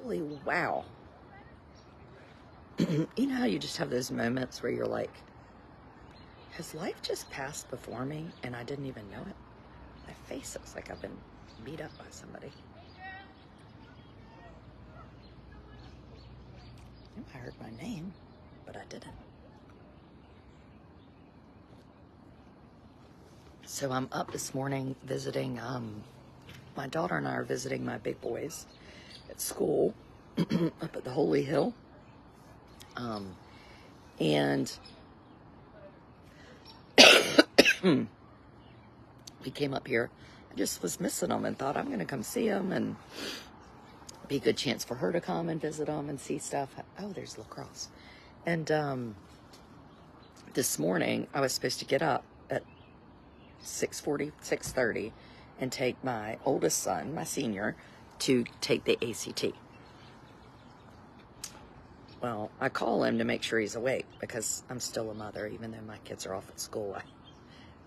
holy wow. You know how you just have those moments where you're like, has life just passed before me and I didn't even know it? My face looks like I've been beat up by somebody. I knew I heard my name, but I didn't. So I'm up this morning visiting, my daughter and I are visiting my big boys at school up at the Holy Hill. And we came up here. I just was missing them and thought I'm going to come see them and be a good chance for her to come and visit them and see stuff. Oh, there's lacrosse. And this morning I was supposed to get up at 6:40, 6:30 and take my oldest son, my senior, to take the ACT. Well, I call him to make sure he's awake because I'm still a mother. Even though my kids are off at school,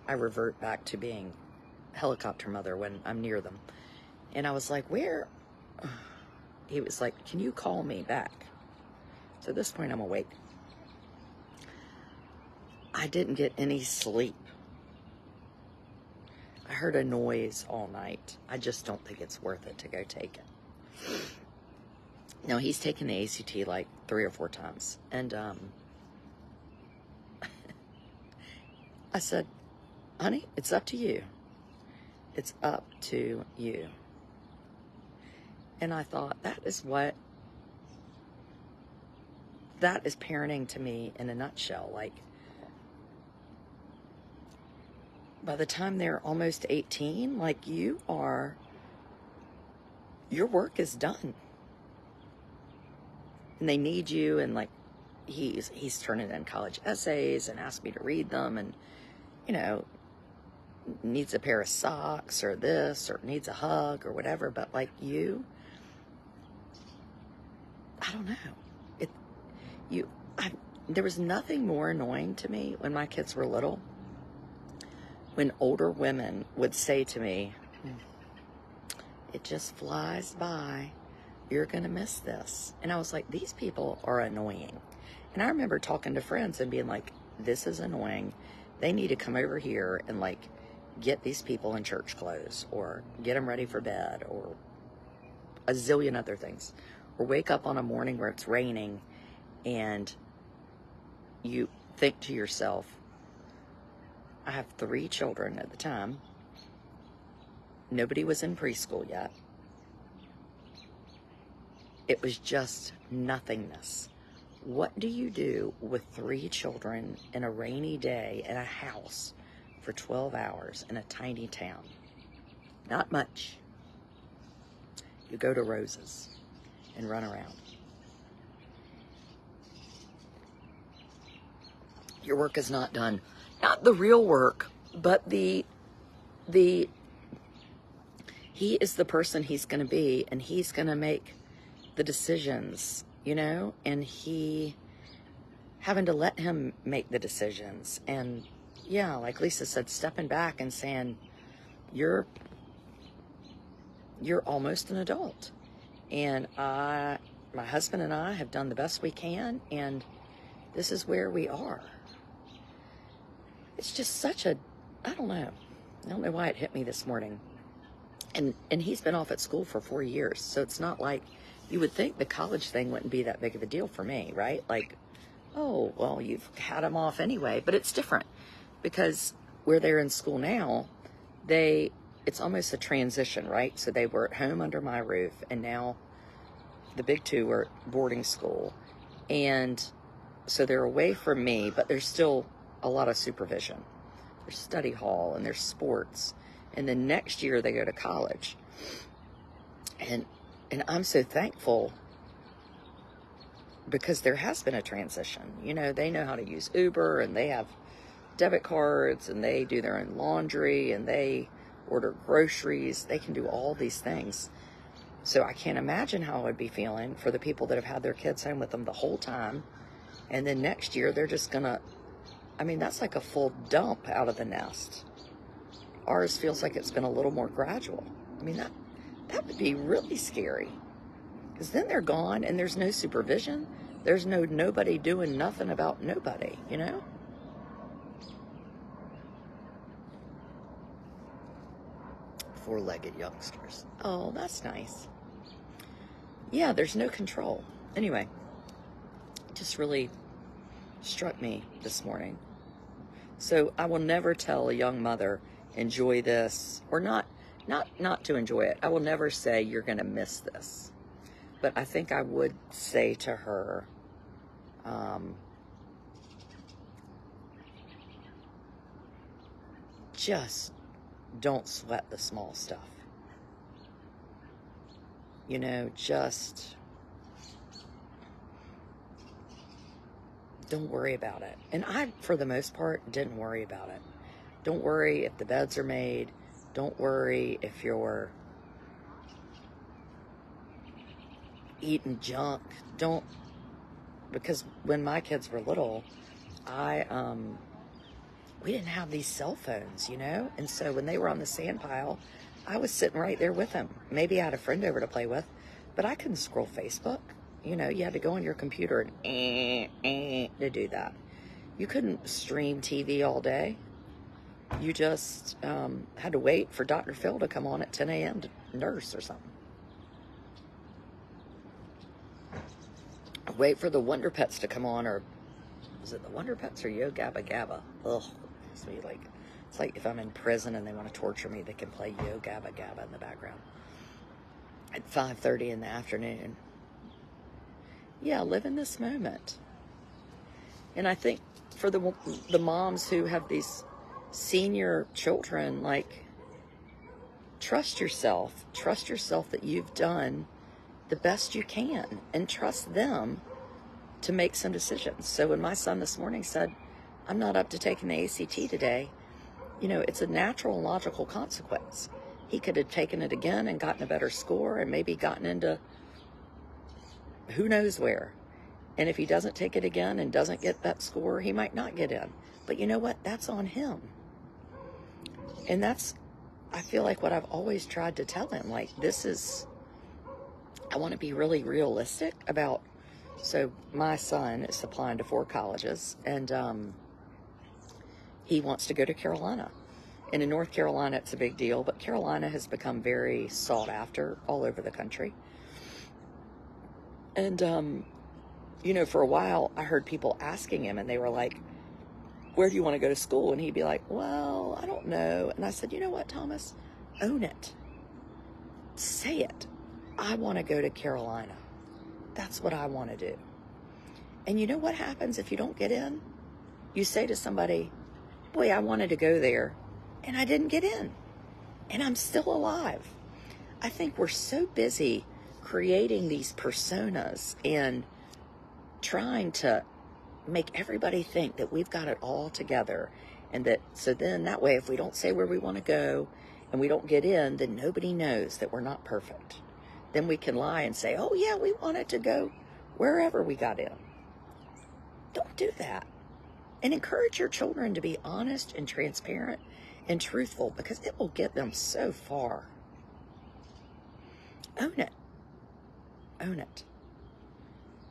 I revert back to being helicopter mother when I'm near them. And I was like, where? He was like, can you call me back? So at this point, I'm awake. I didn't get any sleep. I heard a noise all night. I just don't think it's worth it to go take it. No, he's taken the ACT like 3 or 4 times. And I said, honey, it's up to you. It's up to you. And I thought, that is parenting to me in a nutshell. Like, by the time they're almost 18, like your work is done. And they need you, and like he's turning in college essays and asked me to read them, and you know, needs a pair of socks or this or needs a hug or whatever. But like I don't know. There was nothing more annoying to me when my kids were little, when older women would say to me, it just flies by. You're going to miss this. And I was like, these people are annoying. And I remember talking to friends and being like, this is annoying. They need to come over here and like get these people in church clothes or get them ready for bed or a zillion other things. Or wake up on a morning where it's raining and you think to yourself, I have 3 children at the time. Nobody was in preschool yet. It was just nothingness. What do you do with 3 children in a rainy day in a house for 12 hours in a tiny town? Not much. You go to Rose's and run around. Your work is not done. Not the real work, but he is the person he's going to be, and he's going to make the decisions, you know, and having to let him make the decisions. And yeah, like Lisa said, stepping back and saying, you're almost an adult. And my husband and I have done the best we can, and this is where we are. It's just such I don't know why it hit me this morning. And he's been off at school for 4 years, so it's not like, you would think the college thing wouldn't be that big of a deal for me, right? Like, oh, well, you've had them off anyway. But it's different because where they're in school now, it's almost a transition, right? So they were at home under my roof, and now the big 2 are at boarding school. And so they're away from me, but there's still a lot of supervision. There's study hall and there's sports. And then next year they go to college. And I'm so thankful because there has been a transition. You know, they know how to use Uber, and they have debit cards, and they do their own laundry, and they order groceries. They can do all these things. So I can't imagine how I would be feeling for the people that have had their kids home with them the whole time. And then next year they're just going to, that's like a full dump out of the nest. Ours feels like it's been a little more gradual. That would be really scary. Because then they're gone and there's no supervision. There's nobody doing nothing about nobody, you know? Four-legged youngsters. Oh, that's nice. Yeah, there's no control. Anyway, it just really struck me this morning. So I will never tell a young mother, enjoy this, or not to enjoy it. I will never say you're going to miss this. But I think I would say to her, just don't sweat the small stuff. You know, just don't worry about it. And I, for the most part, didn't worry about it. Don't worry if the beds are made. Don't worry if you're eating junk. Don't, because when my kids were little, we didn't have these cell phones, you know? And so when they were on the sand pile, I was sitting right there with them. Maybe I had a friend over to play with, but I couldn't scroll Facebook. You know, you had to go on your computer and to do that. You couldn't stream TV all day. You just had to wait for Dr. Phil to come on at 10 a.m. to nurse or something. Wait for the Wonder Pets to come on, or is it the Wonder Pets or Yo Gabba Gabba? Ugh, it's like if I'm in prison and they want to torture me, they can play Yo Gabba Gabba in the background at 5:30 in the afternoon. Yeah, live in this moment. And I think for the moms who have these senior children, like, trust yourself that you've done the best you can, and trust them to make some decisions. So when my son this morning said, I'm not up to taking the ACT today, you know, it's a natural and logical consequence. He could have taken it again and gotten a better score and maybe gotten into who knows where. And if he doesn't take it again and doesn't get that score, he might not get in. But you know what? That's on him. And that's, I feel like, what I've always tried to tell him. Like, I want to be really realistic about, so my son is applying to 4 colleges, and he wants to go to Carolina. And in North Carolina, it's a big deal, but Carolina has become very sought after all over the country. And, you know, for a while, I heard people asking him, and they were like, where do you want to go to school? And he'd be like, well, I don't know. And I said, you know what, Thomas? Own it. Say it. I want to go to Carolina. That's what I want to do. And you know what happens if you don't get in? You say to somebody, boy, I wanted to go there, and I didn't get in. And I'm still alive. I think we're so busy creating these personas and trying to make everybody think that we've got it all together, and that, so then that way, if we don't say where we want to go and we don't get in, then nobody knows that we're not perfect. Then we can lie and say, oh yeah, we wanted to go wherever we got in. Don't do that. And encourage your children to be honest and transparent and truthful, because it will get them so far. Own it. Own it.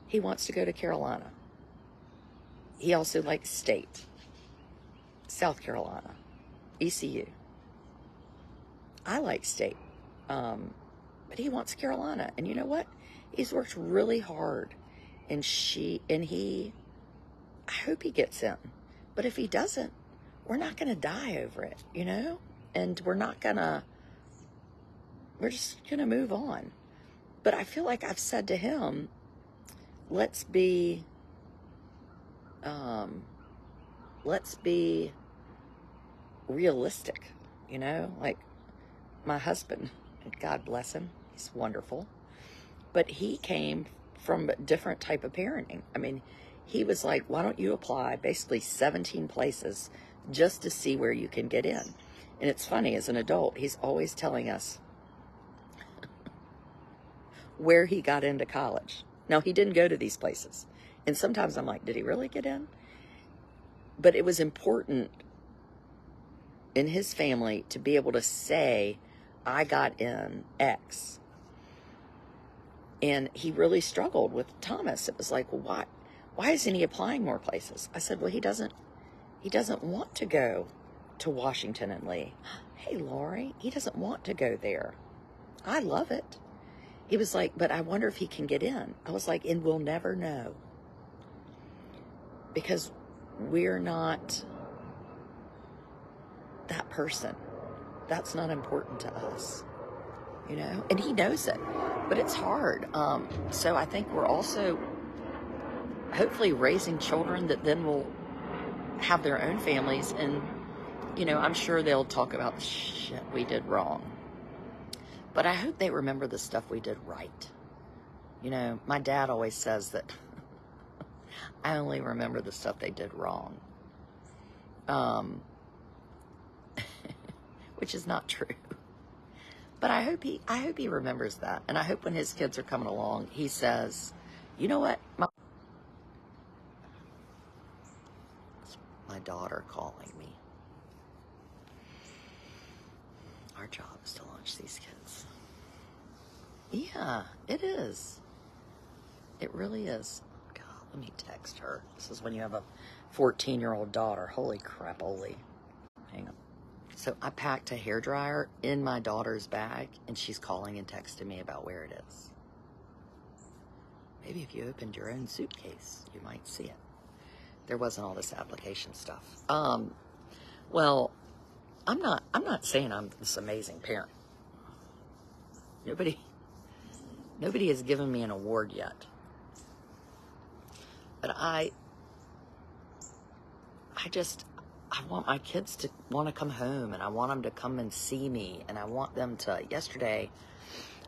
He wants to go to Carolina. He also likes state. South Carolina. ECU. I like state. But he wants Carolina. And you know what? He's worked really hard. And I hope he gets in. But if he doesn't, we're not going to die over it, you know? And we're just going to move on. But I feel like I've said to him, let's be realistic, you know? Like, my husband, God bless him, he's wonderful, but he came from a different type of parenting. I mean, he was like, why don't you apply basically 17 places just to see where you can get in? And it's funny, as an adult, he's always telling us where he got into college. Now, he didn't go to these places. And sometimes I'm like, did he really get in? But it was important in his family to be able to say, I got in X. And he really struggled with Thomas. It was like, well, why isn't he applying more places? I said, well, he doesn't want to go to Washington and Lee. Hey, Lori, he doesn't want to go there. I love it. He was like, but I wonder if he can get in. I was like, and we'll never know. Because we're not that person. That's not important to us, you know? And he knows it, but it's hard. So I think we're also hopefully raising children that then will have their own families. And, you know, I'm sure they'll talk about the shit we did wrong. But I hope they remember the stuff we did right. You know, my dad always says that I only remember the stuff they did wrong. Which is not true. But I hope he remembers that. And I hope when his kids are coming along, he says, you know what? My daughter calling me. Our job is to launch these kids. Yeah, it is. It really is. God, let me text her. This is when you have a 14-year-old daughter. Holy crap, holy. Hang on. So I packed a hairdryer in my daughter's bag, and she's calling and texting me about where it is. Maybe if you opened your own suitcase, you might see it. There wasn't all this application stuff. Well, I'm not saying I'm this amazing parent. Nobody has given me an award yet. But I want my kids to want to come home, and I want them to come and see me, and I want them to. Yesterday,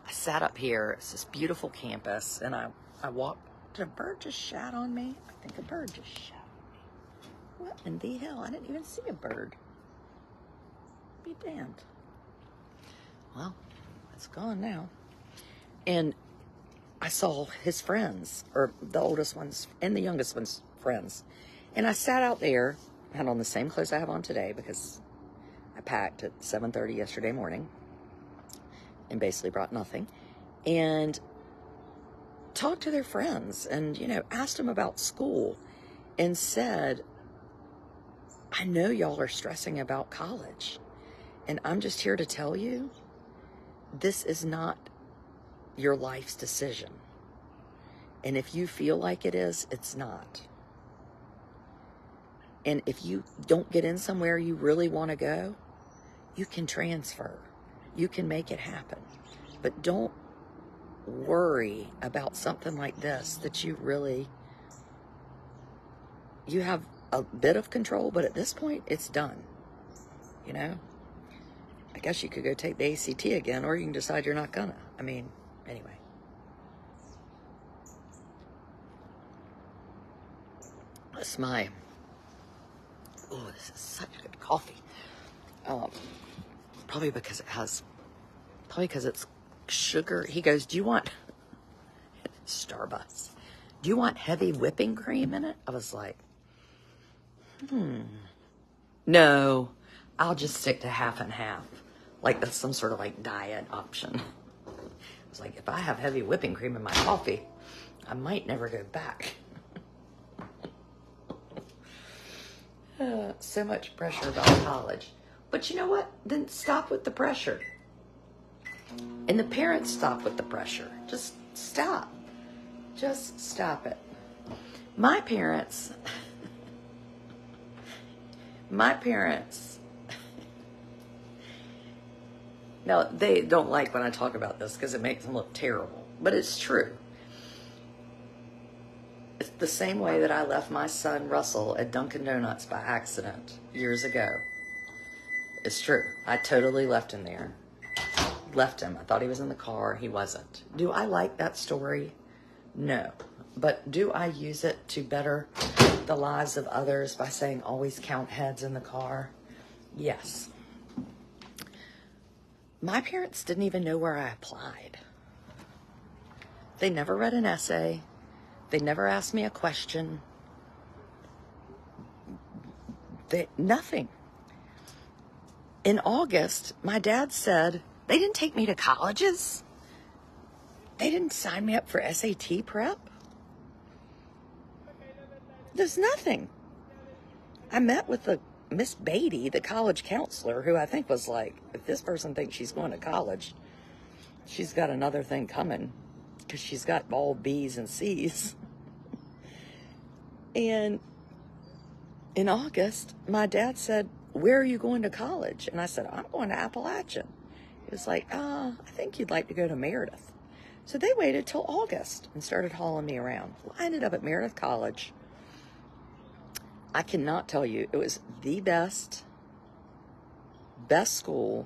I sat up here. It's this beautiful campus, and I walked. Did a bird just shat on me? I think a bird just shat on me. What in the hell? I didn't even see a bird. Be damned. Well, it's gone now. And I saw his friends, or the oldest one's and the youngest one's friends. And I sat out there, had on the same clothes I have on today because I packed at 7:30 yesterday morning and basically brought nothing. And talked to their friends and, you know, asked them about school and said, I know y'all are stressing about college. And I'm just here to tell you, this is not your life's decision. And if you feel like it is, it's not. And if you don't get in somewhere you really want to go, you can transfer. You can make it happen. But don't worry about something like this that you have a bit of control, but at this point, it's done. You know? I guess you could go take the ACT again, or you can decide you're not gonna. I mean, anyway. That's my... Oh, this is such good coffee. Probably because it's sugar. He goes, do you want... Starbucks. Do you want heavy whipping cream in it? I was like, no, I'll just stick to half and half. Like that's some sort of like diet option. I was like, if I have heavy whipping cream in my coffee, I might never go back. So much pressure about college. But you know what? Then stop with the pressure. And the parents stop with the pressure. Just stop. Just stop it. My parents, now they don't like when I talk about this because it makes them look terrible, but it's true. It's the same way that I left my son Russell at Dunkin' Donuts by accident years ago. It's true. I totally left him there. Left him. I thought he was in the car. He wasn't. Do I like that story? No. But do I use it to better the lives of others by saying always count heads in the car? Yes. My parents didn't even know where I applied. They never read an essay. They never asked me a question. Nothing. In August, my dad said, they didn't take me to colleges. They didn't sign me up for SAT prep. There's nothing. I met with the Miss Beatty, the college counselor, who I think was like, if this person thinks she's going to college, she's got another thing coming, because she's got all B's and C's. And in August, my dad said, where are you going to college? And I said, I'm going to Appalachian. He was like, I think you'd like to go to Meredith. So they waited till August and started hauling me around. Well, I ended up at Meredith College. I cannot tell you, it was the best school.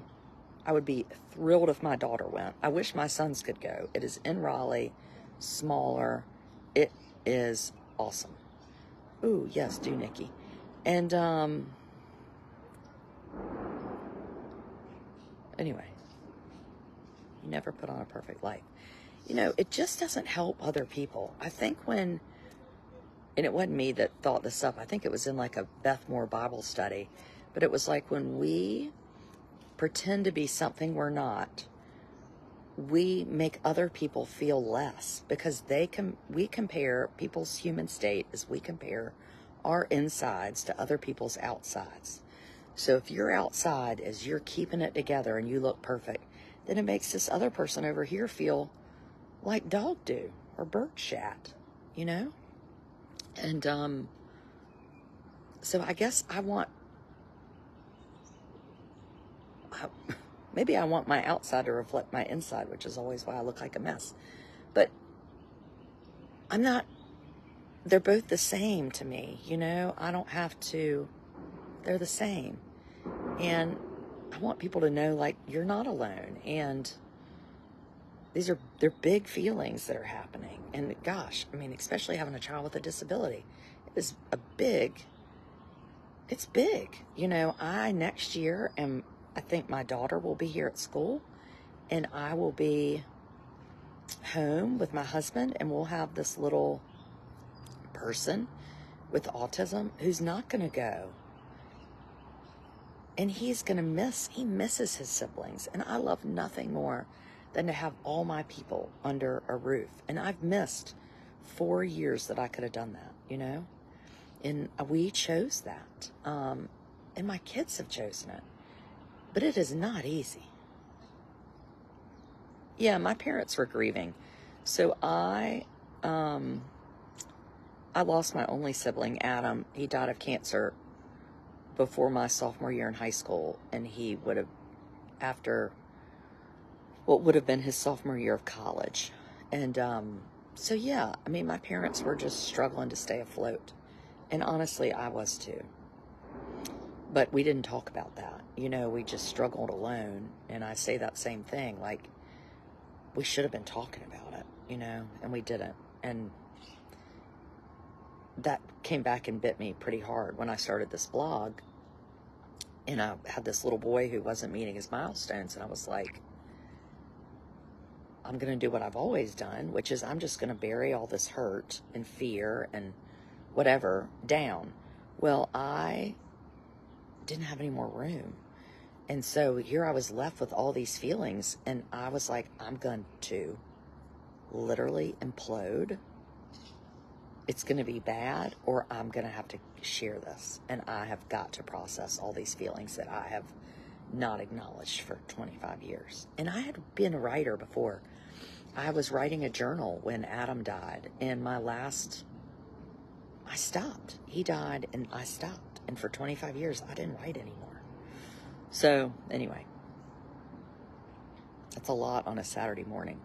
I would be thrilled if my daughter went. I wish my sons could go. It is in Raleigh, smaller. It is awesome. Ooh, yes, do, Nikki. And, anyway, you never put on a perfect life. You know, it just doesn't help other people. I think when, and it wasn't me that thought this up, I think it was in like a Beth Moore Bible study, but it was like when we pretend to be something we're not, we make other people feel less, because we compare people's human state as we compare our insides to other people's outsides. So if your outside is you're keeping it together and you look perfect, then it makes this other person over here feel like dog do or bird shat, you know? And so I guess maybe I want my outside to reflect my inside, which is always why I look like a mess. But I'm not, they're both the same to me, you know? I don't have to, they're the same. And I want people to know, like, you're not alone. And they're big feelings that are happening. And gosh, I mean, especially having a child with a disability is it's big. You know, next year I think my daughter will be here at school, and I will be home with my husband, and we'll have this little person with autism who's not going to go. And he misses his siblings. And I love nothing more than to have all my people under a roof. And I've missed 4 years that I could have done that, you know? And we chose that. And my kids have chosen it. But it is not easy. Yeah, my parents were grieving. So I lost my only sibling, Adam. He died of cancer before my sophomore year in high school, and he would have, after what would have been his sophomore year of college. And so, yeah, I mean, my parents were just struggling to stay afloat. And honestly, I was too. But we didn't talk about that. You know, we just struggled alone. And I say that same thing, like, we should have been talking about it, you know, and we didn't. And that came back and bit me pretty hard when I started this blog. And I had this little boy who wasn't meeting his milestones. And I was like, I'm going to do what I've always done, which is I'm just going to bury all this hurt and fear and whatever down. Well, I didn't have any more room. And so here I was left with all these feelings. And I was like, I'm going to literally implode. It's going to be bad, or I'm going to have to share this. And I have got to process all these feelings that I have not acknowledged for 25 years. And I had been a writer before. I was writing a journal when Adam died. And I stopped. He died and I stopped. And for 25 years, I didn't write anymore. So anyway, that's a lot on a Saturday morning.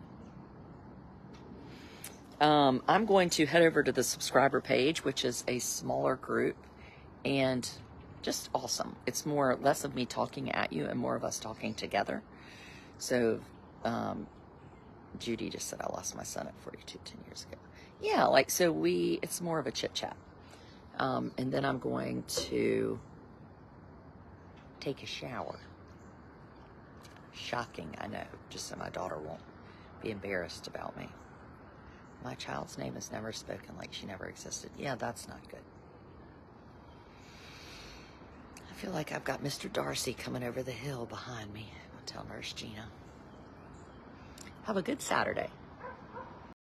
I'm going to head over to the subscriber page, which is a smaller group, and just awesome. It's less of me talking at you and more of us talking together. So, Judy just said, I lost my son at 42 10 years ago. Yeah, like, so it's more of a chit chat. And then I'm going to take a shower. Shocking, I know, just so my daughter won't be embarrassed about me. My child's name is never spoken, like she never existed. Yeah, that's not good. I feel like I've got Mr. Darcy coming over the hill behind me. I'll tell Nurse Gina. Have a good Saturday.